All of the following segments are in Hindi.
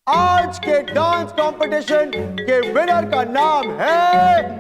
आज के डांस कंपटीशन के विनर का नाम है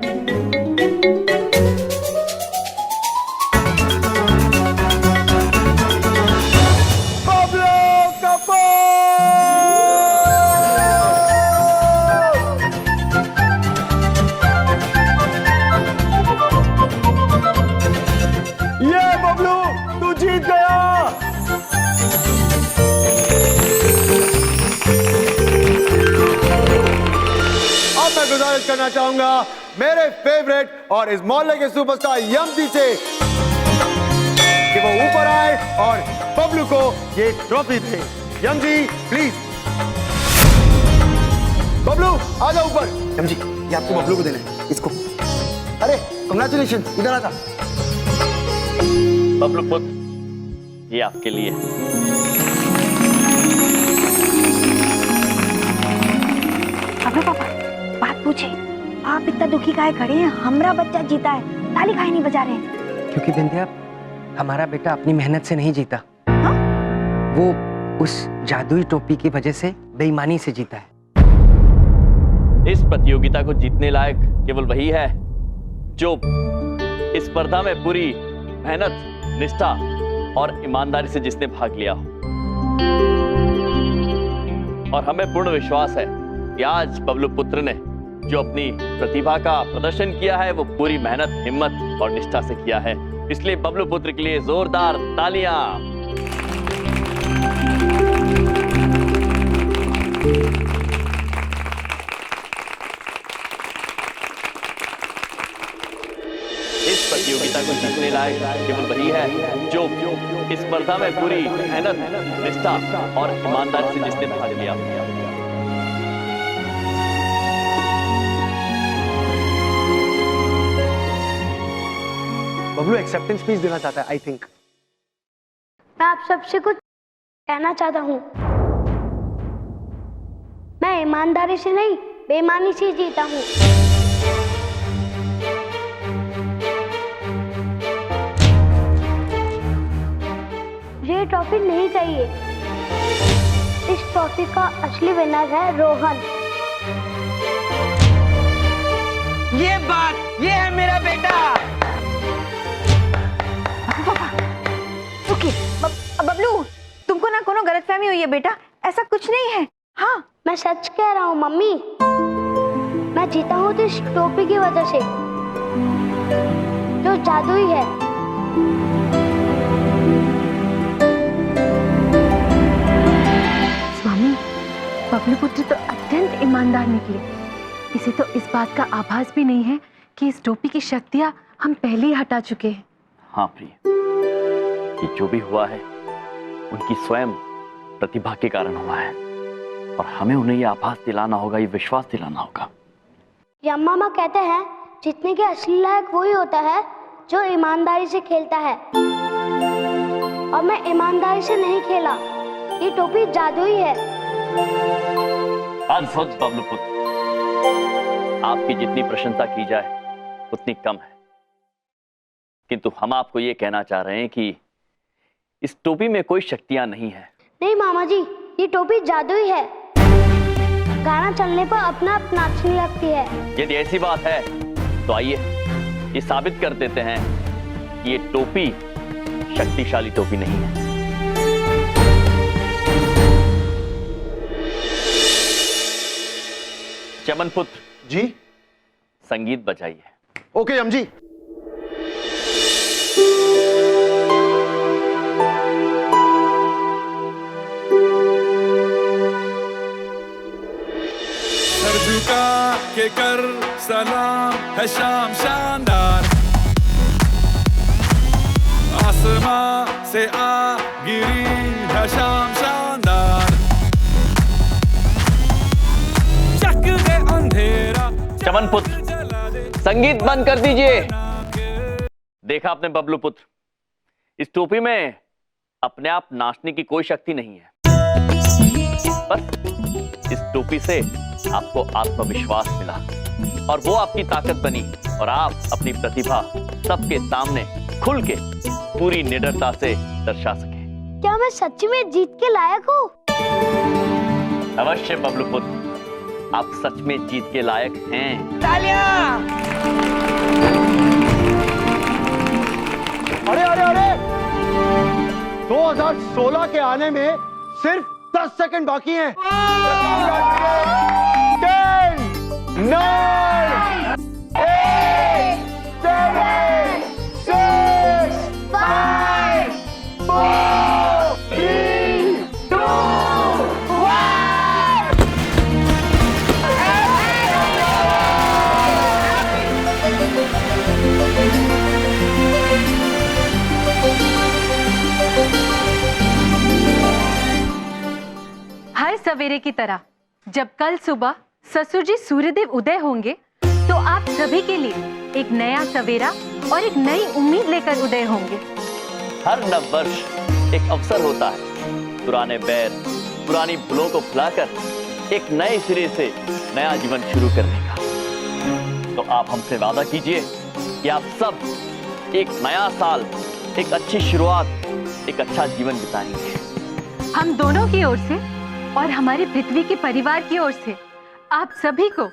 गुजारिश करना चाहूंगा मेरे फेवरेट और इस मोहल्ले के सुपरस्टार यमजी से कि वो ऊपर आए और बबलू को ये ट्रॉफी दे। यमजी प्लीज। बबलू आ जाओ ऊपर। यमजी ये आपको बबलू को देना है, इसको। अरे कांग्रेचुलेशन, इधर आ जा। बबलू पुत्र ये आपके लिए। अबे पापा बात पूछे, आप इतना दुखी काहे खड़े हैं? हमारा बच्चा जीता है, ताली काहे नहीं बजा रहे हैं? क्योंकि बिंदिया हमारा बेटा अपनी मेहनत से नहीं जीता। हाँ? वो उस जादुई टोपी की वजह से बेईमानी से जीता है। इस प्रतियोगिता को जीतने लायक केवल वही है जो इस स्पर्धा में पूरी मेहनत, निष्ठा और ईमानदारी से जिसने भाग लिया हो। और हमें पूर्ण विश्वास है कि आज बबलू पुत्र ने जो अपनी प्रतिभा का प्रदर्शन किया है वो पूरी मेहनत, हिम्मत और निष्ठा से किया है। इसलिए बबलू पुत्र के लिए जोरदार तालियां। इस प्रतियोगिता को जीतने लायक केवल वही है जो इस स्पर्धा में पूरी मेहनत, निष्ठा और ईमानदारी से जिसने भाग लिया। बबलू एक्सेप्टेंस स्पीच देना चाहता है, आई थिंक। मैं आप सबसे कुछ कहना चाहता हूँ। मैं ईमानदारी से नहीं, बेईमानी से जीता हूँ। ये ट्रॉफी नहीं चाहिए। इस ट्रॉफी का असली विनर है रोहन। ये बात, ये है मेरा बेटा। ओके बबलू, तुमको ना कोनो गलतफहमी हुई है बेटा, ऐसा कुछ नहीं है। हाँ मैं सच कह रहा हूँ मम्मी। मैं जीता हूँ तो इस टोपी की वजह से जो जादुई है। स्वामी, बबलू पुत्र तो अत्यंत ईमानदार निकले। इसे तो इस बात का आभास भी नहीं है कि इस टोपी की शक्तियां हम पहले ही हटा चुके हैं। हाँ प्रिय, ये जो भी हुआ है उनकी स्वयं प्रतिभा के कारण हुआ है और हमें उन्हें ये आभास दिलाना होगा, ये विश्वास दिलाना होगा। यम्मा कहते हैं जीतने के असली लायक वही होता है जो ईमानदारी से खेलता है। और मैं ईमानदारी से नहीं खेला। ये टोपी जादुई है। अद्भुत बबलू पुत्र, आपकी जितनी प्रशंसा की जाए उतनी कम है। किंतु हम आपको ये कहना चाह रहे हैं कि इस टोपी में कोई शक्तियां नहीं है। नहीं मामा जी, ये टोपी जादुई है। गाना चलने पर अपना आप नाचने लगती है। यदि ऐसी बात है तो आइए ये साबित कर देते हैं कि ये टोपी शक्तिशाली टोपी नहीं है। चमन पुत्र जी संगीत बजाइए। ओके यमजी। झुका के कर सलाम है शाम शानदार, आसमां से आ गिरी है शाम शानदार, चक दे अंधेरा। चमन पुत्र संगीत बंद कर दीजिए। देखा आपने बबलू पुत्र, इस टोपी में अपने आप नाचने की कोई शक्ति नहीं है। बस इस टोपी से आपको आत्मविश्वास मिला और वो आपकी ताकत बनी और आप अपनी प्रतिभा सबके सामने खुल के पूरी निडरता से दर्शा सके। क्या मैं सच में जीत के लायक हूँ? अवश्य बबलू पुत्र, आप सच में जीत के लायक हैं। अरे अरे अरे 2016 के आने में सिर्फ 10 सेकंड बाकी हैं। 10, 9, 8, 7, 6, 5, 4, 3, 2, 1। हर सवेरे की तरह जब कल सुबह ससुर जी सूर्यदेव उदय होंगे तो आप सभी के लिए एक नया सवेरा और एक नई उम्मीद लेकर उदय होंगे। हर नव वर्ष एक अवसर होता है पुराने बैर, पुरानी भूलों को भुलाकर एक नए सिरे से नया जीवन शुरू करने का। तो आप हमसे वादा कीजिए कि आप सब एक नया साल, एक अच्छी शुरुआत, एक अच्छा जीवन बिताएंगे। हम दोनों की ओर से और हमारे पृथ्वी के परिवार की ओर से आप सभी को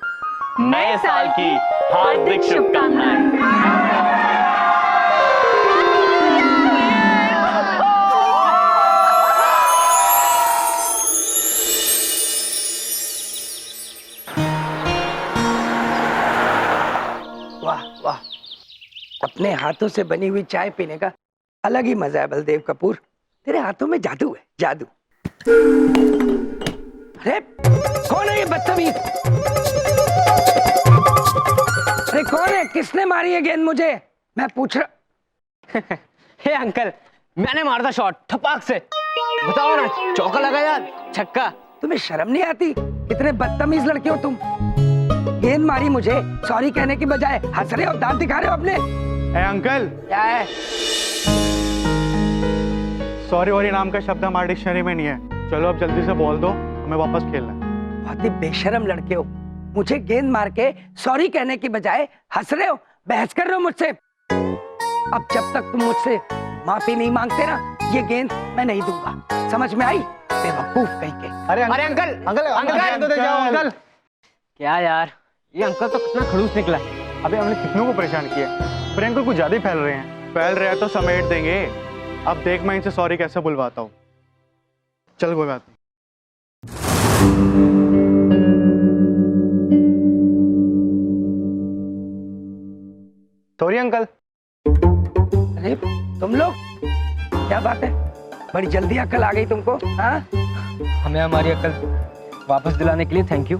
नए साल की हार्दिक शुभकामनाएं। वाह वाह, अपने हाथों से बनी हुई चाय पीने का अलग ही मजा है बलदेव कपूर। तेरे हाथों में जादू है, जादू। अरे कौन है ये बदतमीज? अरे कौन है? किसने मारी है गेंद मुझे? मैं पूछ रहा। हे अंकल, मैंने मारा था शॉट ठपाक से। बताओ ना, चौका लगा या छक्का? तुम्हें शर्म नहीं आती? कितने बदतमीज लड़के हो तुम। गेंद मारी मुझे, सॉरी कहने की बजाय हंस रहे हो, दांत दिखा रहे हो अपने। ए अंकल, क्या है? सॉरी वॉरी नाम का शब्द हमारे डिक्शनरी में नहीं है। चलो अब जल्दी से बोल दो, हमें वापस खेलना है। बहुत ही बेशरम लड़के हो। मुझे गेंद मार के सॉरी कहने की बजाय हंस रहे हो, बहस कर रहे हो मुझसे। अब जब तक तुम मुझसे माफी नहीं मांगते ना, ये गेंद मैं नहीं दूंगा। समझ में आई? बेवकूफ कहीं के। अरे अंकल, अंकल दे जाओ अंकल। क्या यार, ये अंकल तो कितना खड़ूस निकला। अबे हमने कितनों को परेशान किया, पर अंकल कुछ ज्यादा ही फैल रहे हैं। फैल रहे हैं तो समेट देंगे। अब देख मैं इनसे सॉरी कैसे बुलवाता हूँ। चल कोई बात नहीं। Sorry uncle. अरे तुम लोग, क्या बात है? बड़ी जल्दी अकल आ गई तुमको, हाँ? हमें हमारी अकल वापस दिलाने के लिए थैंक यू।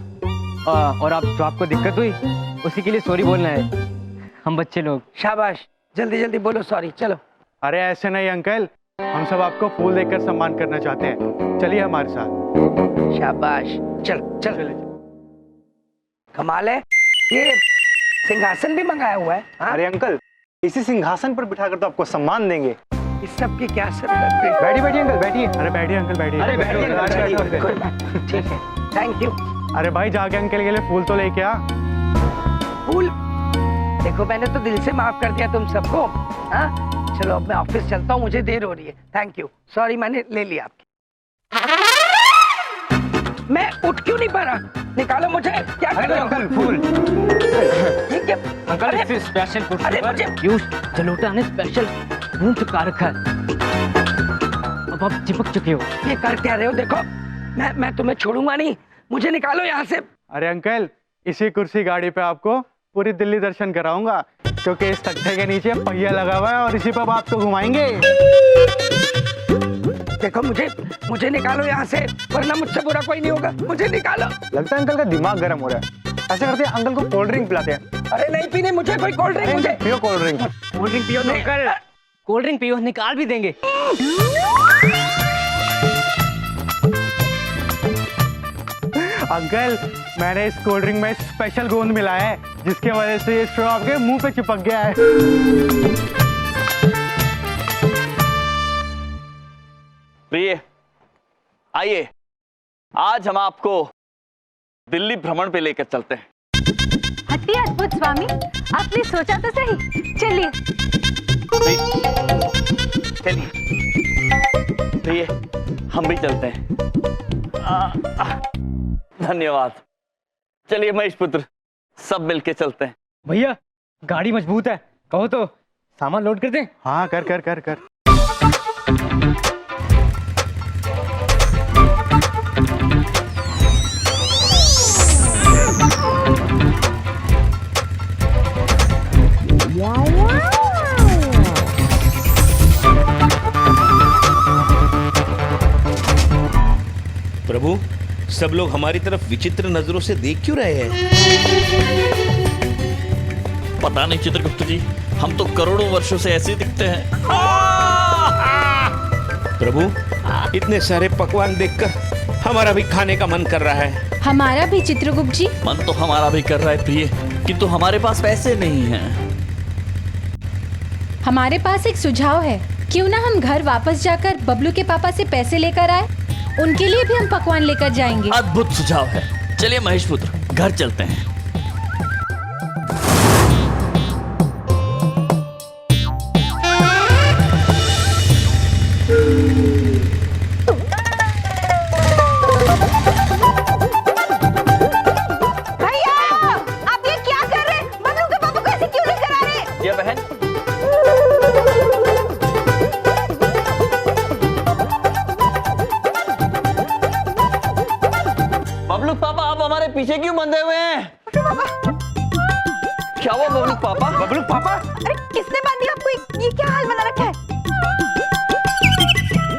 और आप जो आपको दिक्कत हुई उसी के लिए सॉरी बोलना है। हम बच्चे लोग। शाबाश, जल्दी जल्दी बोलो सॉरी। चलो। अरे ऐसे नहीं अंकल, हम सब आपको फूल देकर सम्मान करना चाहते हैं। चलिए हमारे साथ। शाबाश, चल चल। कमाल है, ये सिंहासन भी मंगाया हुआ है, हाँ? अरे अंकल, इसी सिंहासन पर बिठाकर तो आपको सम्मान देंगे। इस सब की क्या जरूरत है? बैठिए बैठिए अंकल, बैठिए। अरे बैठिए अंकल, बैठिए। अरे बैठिए, कोई बात नहीं, ठीक है, थैंक यू। अरे भाई जाके अंकल के लिए फूल तो लेके आ। फूल? देखो मैंने तो दिल से माफ कर दिया तुम सबको, हाँ? चलो अब मैं ऑफिस चलता हूँ, मुझे देर हो रही है। थैंक यू, सॉरी मैंने ले लिया आपकी। मैं उठ क्यों नहीं पा रहा? निकालो मुझे। क्या कर रहे हो? अंकल फूल। ठीक है अंकल, अरे, इस स्पेशल फूल अरे पर मुझे पीयूष जलोटा ने स्पेशल फूल चिपका रखा है। अब आप चिपक चुके हो। ये कर क्या रहे हो? देखो मैं तुम्हें छोड़ूंगा नहीं, मुझे निकालो यहाँ से। अरे अंकल, इसी कुर्सी गाड़ी पे आपको पूरी दिल्ली दर्शन कराऊंगा, क्योंकि इस तख्ते के नीचे पहिया लगा हुआ है और इसी पर आपको घुमाएंगे। देखो मुझे निकालो यहाँ से, वरना मुझसे बुरा कोई नहीं होगा। मुझे निकालो। लगता है अंकल का दिमाग गर्म हो रहा है। ऐसे करते हैं, अंकल को कोल्ड ड्रिंक पिलाते हैं। अरे नहीं पीने मुझे कोई कोल्ड ड्रिंक। मुझे पियो कोल्ड ड्रिंक। कोल्ड ड्रिंक पियो तो अंकल, कोल्ड ड्रिंक पियो, निकाल भी देंगे। अंकल, मैंने इस कोल्ड ड्रिंक में स्पेशल गोंद मिलाया है, जिसके वजह से ये स्ट्रॉ आपके मुंह पे चिपक गया है। प्रिय, आइए, आज हम आपको दिल्ली भ्रमण पे लेकर चलते हैं। हटिए अद्भुत स्वामी, आपने सोचा तो सही। चलिए चलिए प्रिय, हम भी चलते हैं। धन्यवाद। चलिए महेश पुत्र, सब मिलके चलते हैं। भैया गाड़ी मजबूत है, कहो तो सामान लोड कर दें। हाँ कर कर कर कर। प्रभु, सब लोग हमारी तरफ विचित्र नजरों से देख क्यों रहे हैं? पता नहीं चित्रगुप्त जी, हम तो करोड़ों वर्षों से ऐसे दिखते हैं। प्रभु, इतने सारे पकवान देखकर हमारा भी खाने का मन कर रहा है। हमारा भी चित्रगुप्त जी। मन तो हमारा भी कर रहा है प्रिय, किंतु हमारे पास पैसे नहीं हैं। हमारे पास एक सुझाव है, क्यों ना हम घर वापस जाकर बबलू के पापा से पैसे लेकर आए, उनके लिए भी हम पकवान लेकर जाएंगे। अद्भुत सुझाव है। चलिए महेश पुत्र, घर चलते हैं। भैया, आप ये क्या कर रहे हैं? बबलू के पापा को ऐसे क्यों लेकर आ रहे हैं? ये बहन, बबलू पापा आप हमारे पीछे क्यों बंधे हुए हैं? क्या हुआ बबलू पापा? बबलू पापा, अरे किसने बांधी आपको? ये क्या हाल बना रखा है?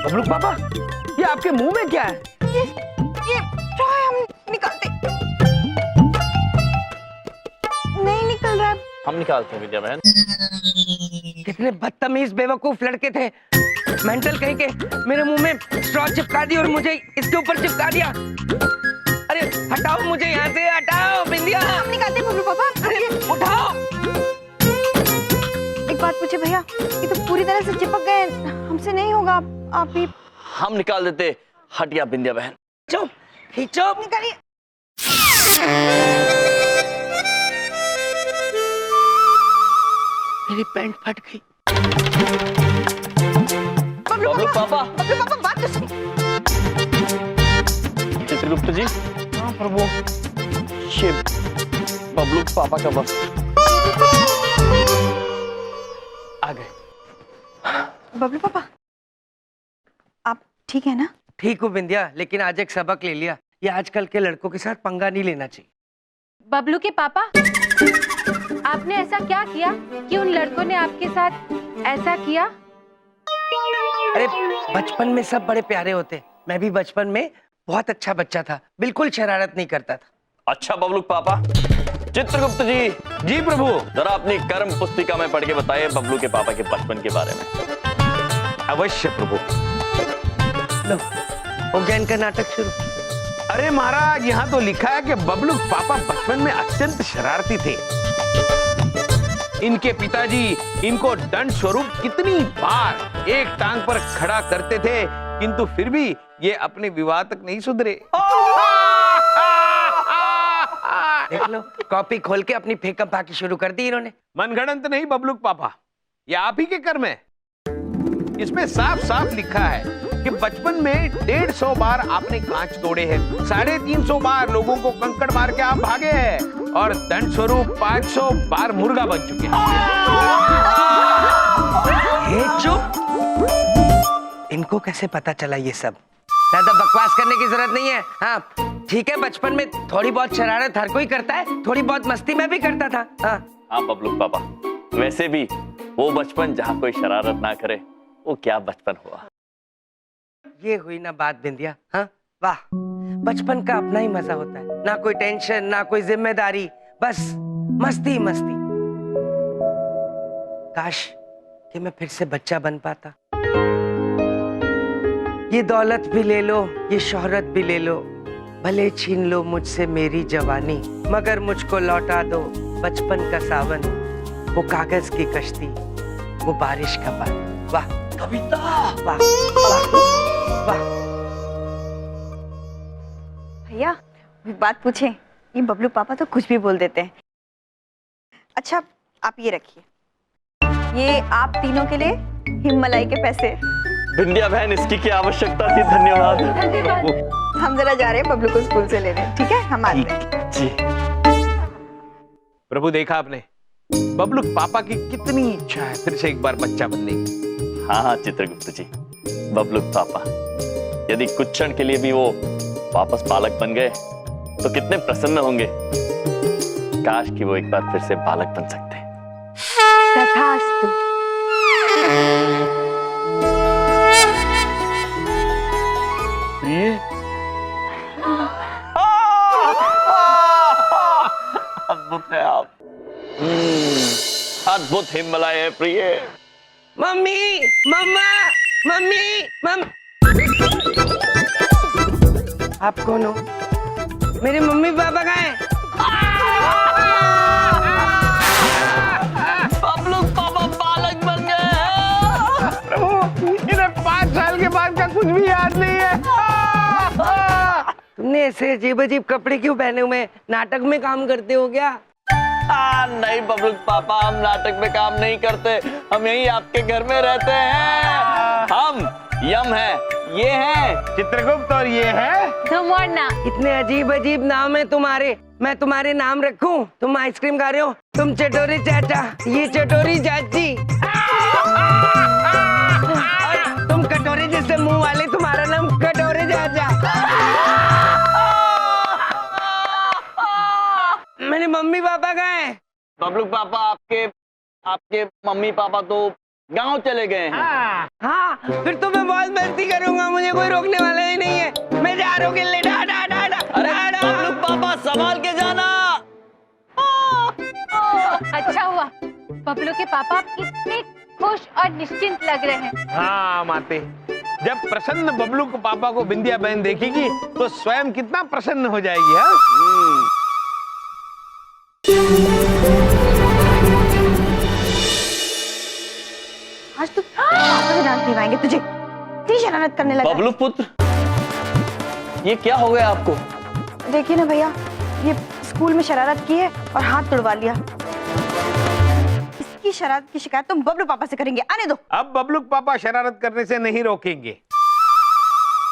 बबलू पापा, ये आपके मुंह में क्या है? ये ट्राई हम निकालते नहीं निकल रहा है। हम निकालते हैं विद्या बहन। कितने बदतमीज बेवकूफ लड़के थे, मेंटल कहीं के। मेरे मुंह में स्ट्रॉ चिपका दी और मुझे इसके ऊपर चिपका दिया। अरे हटाओ मुझे यहाँ से, हटाओ बिंदिया। हम निकालते बबलू पापा। अरे उठाओ। एक बात पूछे भैया, ये तो पूरी तरह से चिपक गए, हमसे नहीं होगा। आप ही हम निकाल देते। हटिया बिंदिया बहन। चुप, खींचो। निकालिए। मेरी पैंट फट गई। बबलू पापा, बबलू पापा बात तो सुनिए। चित्रगुप्त जी। हाँ प्रभु। ये बबलू पापा का बस आ गए। बबलू पापा, आप ठीक है ना? ठीक हूँ बिंदिया, लेकिन आज एक सबक ले लिया, ये आजकल के लड़कों के साथ पंगा नहीं लेना चाहिए। बबलू के पापा, आपने ऐसा क्या किया कि उन लड़कों ने आपके साथ ऐसा किया? अरे बचपन में सब बड़े प्यारे होते, मैं भी बचपन में बहुत अच्छा बच्चा था, बिल्कुल शरारत नहीं करता था। अच्छा बबलू पापा। चित्रगुप्त जी। जी प्रभु। जरा अपनी कर्म पुस्तिका में पढ़ के बताइए बबलू के पापा के बचपन के बारे में। अवश्य प्रभु। लो, हो गया इनका नाटक शुरू। अरे महाराज, यहाँ तो लिखा है कि बबलू पापा बचपन में अत्यंत शरारती थे। इनके पिताजी इनको दंड स्वरूप कितनी बार एक टांग पर खड़ा करते थे, किंतु फिर भी ये अपने विवाह तक नहीं सुधरे। देख लो, कॉपी खोल के अपनी फेंकम फाकी शुरू कर दी इन्होंने। मनगढ़ंत नहीं बबलू पापा, ये आप ही के कर्म है। इसमें साफ साफ लिखा है कि बचपन में 150 बार आपने कांच तोड़े हैं, 350 बार लोगों को कंकड़ मार के आप भागे हैं, और दंड स्वरूप 500 बार मुर्गा बन चुके हैं। चुप। इनको कैसे पता चला ये सब? ज्यादा बकवास करने की जरूरत नहीं है। हाँ ठीक है, बचपन में थोड़ी बहुत शरारत हर कोई करता है, थोड़ी बहुत मस्ती में भी करता था। हाँ बबलू पापा, वैसे भी वो बचपन जहाँ कोई शरारत ना करे, वो क्या बचपन हुआ। ये हुई ना बात बिंदिया। हाँ वाह, बचपन का अपना ही मजा होता है, ना कोई टेंशन, ना कोई जिम्मेदारी, बस मस्ती मस्ती। काश कि मैं फिर से बच्चा बन पाता। ये दौलत भी ले लो, ये शोहरत भी ले लो, भले छीन लो मुझसे मेरी जवानी, मगर मुझको लौटा दो बचपन का सावन, वो कागज की कश्ती, वो बारिश का पानी। वाह कविता, वाह वाह वाह। भैया एक बात पूछे, ये बबलू पापा तो कुछ भी बोल देते हैं। अच्छा आप ये रखिए, ये आप तीनों के लिए हिममलाई के पैसे। बिंदिया बहन, इसकी क्या आवश्यकता थी। धन्यवाद। हम जरा जा रहे हैं बबलू को स्कूल से लेने, ठीक है? हम आते हैं। जी। प्रभु देखा आपने, बबलू पापा की कितनी इच्छा है फिर से एक बार बच्चा बनने की। हाँ हाँ चित्रगुप्त जी, बबलू पापा यदि कुछ क्षण के लिए भी वो वापस बालक बन गए तो कितने प्रसन्न होंगे। काश कि वो एक बार फिर से बालक बन सकते। तथास्तु। प्रिय, अद्भुत है आप। अद्भुत हिम्मला है प्रिय। मम्मी, मम्मा, मम्मी, आप कौन हो? मेरे मम्मी पापा कहाँ हैं? बबलू पापा बालक बन गए। प्रभु इन्हें 5 साल के बाद का कुछ भी याद नहीं है। तुमने ऐसे अजीब अजीब कपड़े क्यों पहने हुए? नाटक में काम करते हो क्या? नहीं बबलू पापा, हम नाटक में काम नहीं करते, हम यही आपके घर में रहते हैं। हम यम हैं, ये हैं चित्रगुप्त और ये है धुमोड़ना। इतने अजीब अजीब नाम है तुम्हारे, मैं तुम्हारे नाम रखूं? तुम आइसक्रीम खा रहे हो, तुम चटोरी चाचा, ये चटोरी चाची, और तुम कटोरे जैसे मुंह वाले, तुम्हारा नाम कटोरे चाचा। मेरे मम्मी पापा कहाँ हैं? बबलू पापा आपके मम्मी पापा तो गांव चले गए हैं। हाँ, फिर तो मैं बहुत मस्ती करूंगा, मुझे कोई रोकने वाला ही नहीं है। मैं जा रहा हूँ गिल्ली, डा डा डा डा। अरे बबलू पापा संभाल के जाना। अच्छा हुआ बबलू के पापा कितने खुश और निश्चिंत लग रहे हैं। हाँ माते, जब प्रसन्न बबलू को पापा को बिंदिया बहन देखेगी तो स्वयं कितना प्रसन्न हो जाएगी। हाँ आज तू पापा से डांट दिलवाएंगे तुझे, इतनी शरारत करने लगा। बबलू पुत्र, ये क्या हो गया आपको? देखिए ना भैया, ये स्कूल में शरारत की है और हाथ तुड़वा लिया। इसकी शरारत की शिकायत तुम बबलू पापा से करेंगे, आने दो। अब बबलू पापा शरारत करने से नहीं रोकेंगे।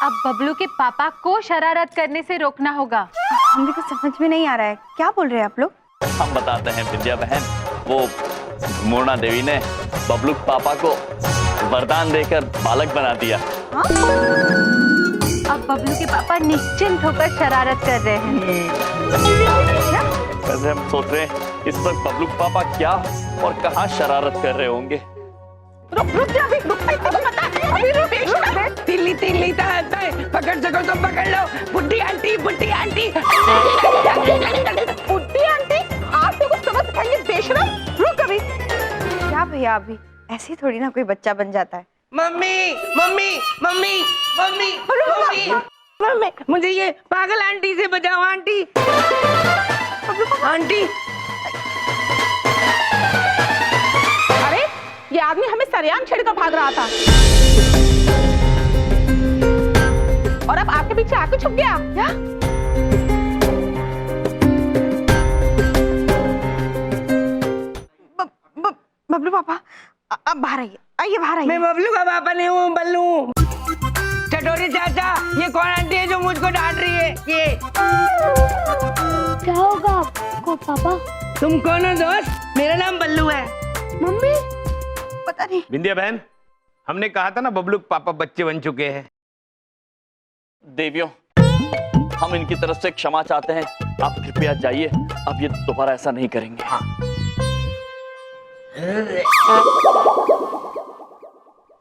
अब बबलू के पापा को शरारत करने से रोकना होगा। हमें कुछ समझ में नहीं आ रहा है, क्या बोल रहे हैं आप लोग? हम बताते हैं विद्या बहन, वो मोरना देवी ने बबलू पापा को वरदान देकर बालक बना दिया। हाँ? अब बबलू के पापा निश्चिंत होकर शरारत कर रहे हैं। वैसे हम सोच रहे हैं इस वक्त बबलू पापा क्या और कहाँ शरारत कर रहे होंगे। तिल्ली तिल्ली आता है, पकड़ सको तो पकड़ लो। बुड्ढी आंटी, बुड्ढी आंटी, बुड्ढी आंटी, आप तो कुछ समझ पाएंगे बेशरम। रुक अभी। क्या भैया, अभी ऐसे ही थोड़ी ना कोई बच्चा बन जाता है। Mummy, mummy, mummy, mummy, mummy, mummy, मुझे ये पागल आंटी से बचाओ। आंटी, आंटी, अरे ये आदमी हमें सरेआम छेड़कर भाग रहा था और अब आपके पीछे आके छुप गया क्या? बबलू पापा, अब बाहर आइए, आइए बाहर आइए। मैं बबलू का पापा नहीं हूँ, बल्लू। चटोरी चाचा, ये कौन आंटी है जो मुझको डांट रही है? ये क्या होगा आपको पापा? तुम कौन हो दोस्त? मेरा नाम बल्लू है। मम्मी, पता नहीं। बिंदिया बहन, हमने कहा था ना बबलू पापा बच्चे बन चुके हैं। देवियों, हम इनकी तरफ से क्षमा चाहते हैं, आप कृपया जाइए, अब ये दोबारा ऐसा नहीं करेंगे। हाँ।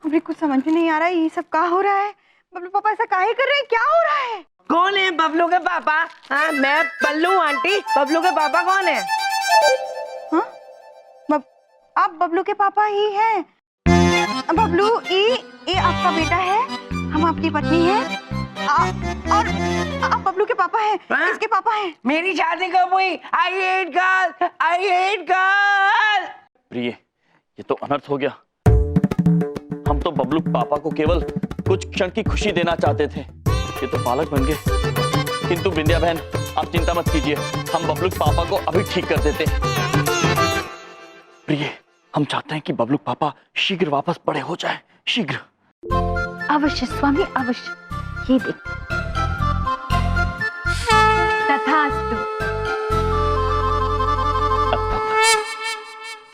हमें कुछ समझ में नहीं आ रहा है, ये सब क्या हो रहा है? बबलू पापा ऐसा काहे कर रहे हैं, क्या हो रहा है? कौन है बबलू के पापा? हाँ, मैं बल्लू। आंटी, बबलू के पापा कौन है? हाँ? आप बबलू के पापा ही हैं। बबलू, ये आपका बेटा है, हम आपकी पत्नी हैं, और आप बबलू के पापा हैं। हाँ? इसके पापा हैं। मेरी शादी कब हुई? I hate girl, I hate girl। प्रिय, ये तो अनर्थ हो गया। हम तो बबलू पापा को केवल कुछ क्षण की खुशी देना चाहते थे, ये तो बालक बन गए। किंतु बिंदिया बहन, आप चिंता मत कीजिए, हम बबलू पापा को अभी ठीक कर देते हैं। प्रिय, हम चाहते हैं कि बबलू पापा शीघ्र वापस बड़े हो जाएं, शीघ्र। अवश्य स्वामी, अवश्य। ये देख,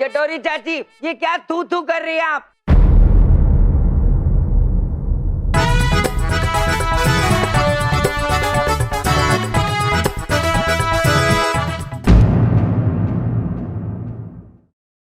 चटोरी चाची, ये क्या थू थू कर रही है आप?